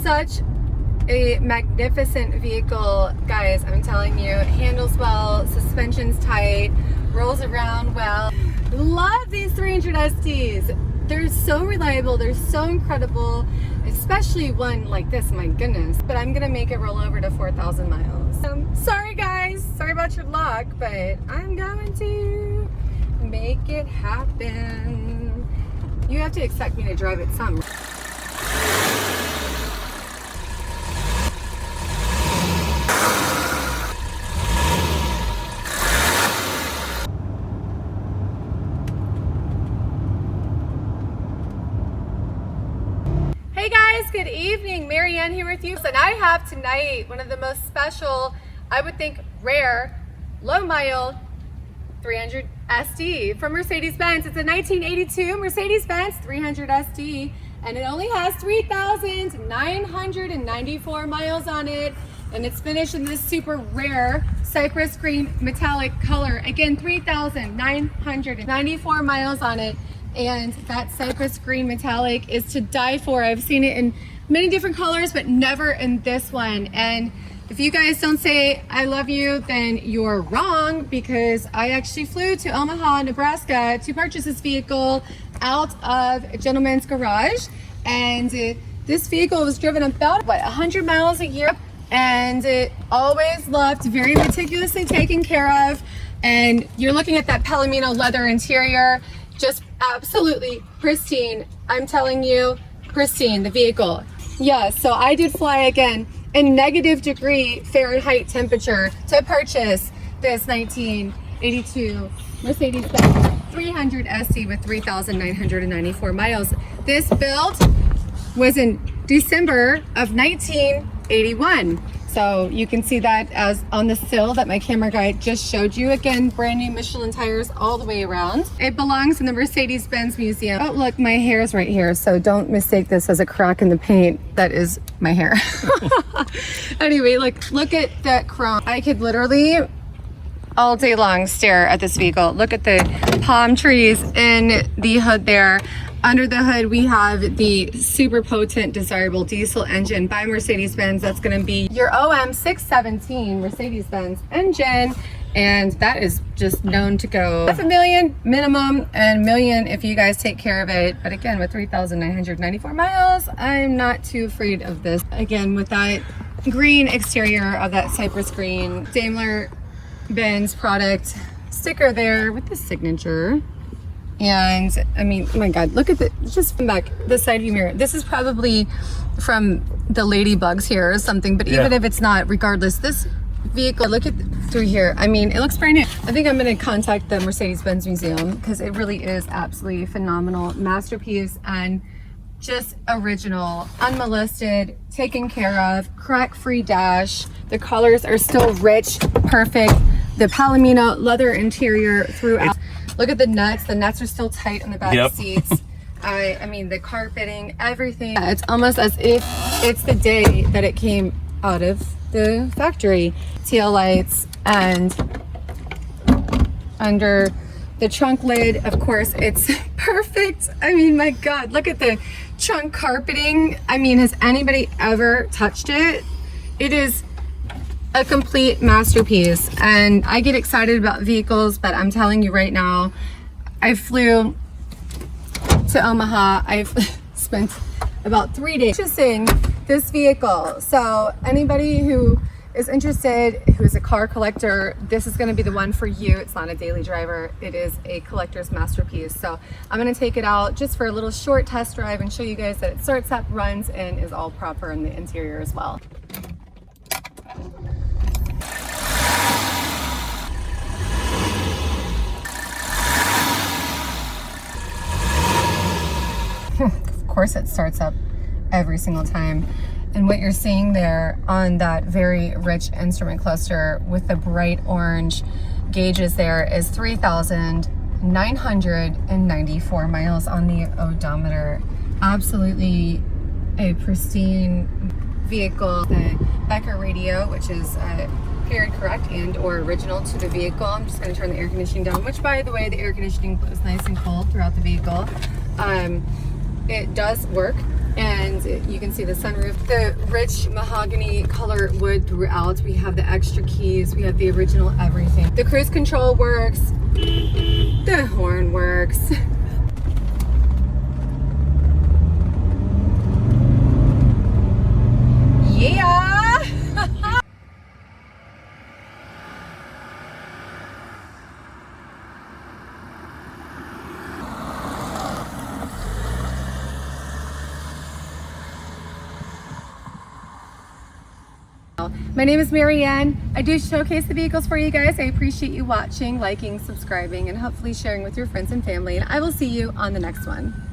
such a magnificent vehicle, guys. I'm telling you, it handles well, suspension's tight, rolls around well. Love these 300 STs. They're so reliable, they're so incredible, especially one like this, my goodness. But I'm gonna make it roll over to 4,000 miles. Sorry guys, sorry about your luck, but I'm going to make it happen. You have to expect me to drive it some. Hey guys, good evening. MaryAnn here with you. And I have tonight one of the most special, I would think rare, low mile 300 SD from Mercedes-Benz. It's a 1982 Mercedes-Benz 300 SD and it only has 3,994 miles on it. And it's finished in this super rare Cypress Green Metallic color. Again, 3,994 miles on it. And that Cypress Green Metallic is to die for. I've seen it in many different colors, but never in this one. And if you guys don't say I love you, then you're wrong, because I actually flew to Omaha, Nebraska to purchase this vehicle out of a gentleman's garage. And this vehicle was driven about, 100 miles a year. And it always loved, very meticulously taken care of. And you're looking at that Palomino leather interior, just absolutely pristine. I'm telling you, pristine, the vehicle. Yeah, so I did fly again in -degree Fahrenheit temperature to purchase this 1982 Mercedes-Benz 300 ST with 3,994 miles. This build was in December of 1981. So you can see that as on the sill that my camera guy just showed you. Again, brand new Michelin tires all the way around. It belongs in the Mercedes-Benz Museum. Oh, look, my hair is right here. So don't mistake this as a crack in the paint. That is my hair. Anyway, look at that chrome. I could literally all day long stare at this vehicle. Look at the palm trees in the hood there. Under the hood, we have the super potent, desirable diesel engine by Mercedes-Benz. That's going to be your OM 617 Mercedes-Benz engine. And that is just known to go $500,000 minimum and $1 million if you guys take care of it. But again, with 3,994 miles, I'm not too afraid of this. Again, with that green exterior of that Cypress Green Daimler-Benz product sticker there with the signature. And I mean, oh my God, look at just from back the side view mirror. This is probably from the ladybugs here or something, but even if it's not, regardless, this vehicle, look at through here. I mean, it looks brand new. I think I'm going to contact the Mercedes-Benz Museum because it really is absolutely phenomenal masterpiece and just original, unmolested, taken care of, crack-free dash. The colors are still rich, perfect. The Palomino leather interior throughout. Look at the nuts are still tight on the back seats. I mean, the carpeting, everything. It's almost as if it's the day that it came out of the factory. Tail lights, and under the trunk lid, of course, it's perfect. I mean, my God, look at the trunk carpeting. I mean, has anybody ever touched it? It is a complete masterpiece. And I get excited about vehicles, but I'm telling you right now, I flew to Omaha. I've spent about 3 days purchasing this vehicle. So anybody who is interested, who is a car collector, this is going to be the one for you. It's not a daily driver, it is a collector's masterpiece. So I'm going to take it out just for a little short test drive and show you guys that it starts up, runs, and is all proper in the interior as well. Of course it starts up every single time. And what you're seeing there on that very rich instrument cluster with the bright orange gauges there is 3,994 miles on the odometer. Absolutely a pristine vehicle. The Becker radio, which is period correct and or original to the vehicle. I'm just going to turn the air conditioning down, which by the way, the air conditioning was nice and cold throughout the vehicle. It does work And you can see the sunroof, the rich mahogany color wood throughout. We have the extra keys, we have the original everything. The cruise control works, the horn works. Yeah! My name is MaryAnn. I do showcase the vehicles for you guys. I appreciate you watching, liking, subscribing, and hopefully sharing with your friends and family. And I will see you on the next one.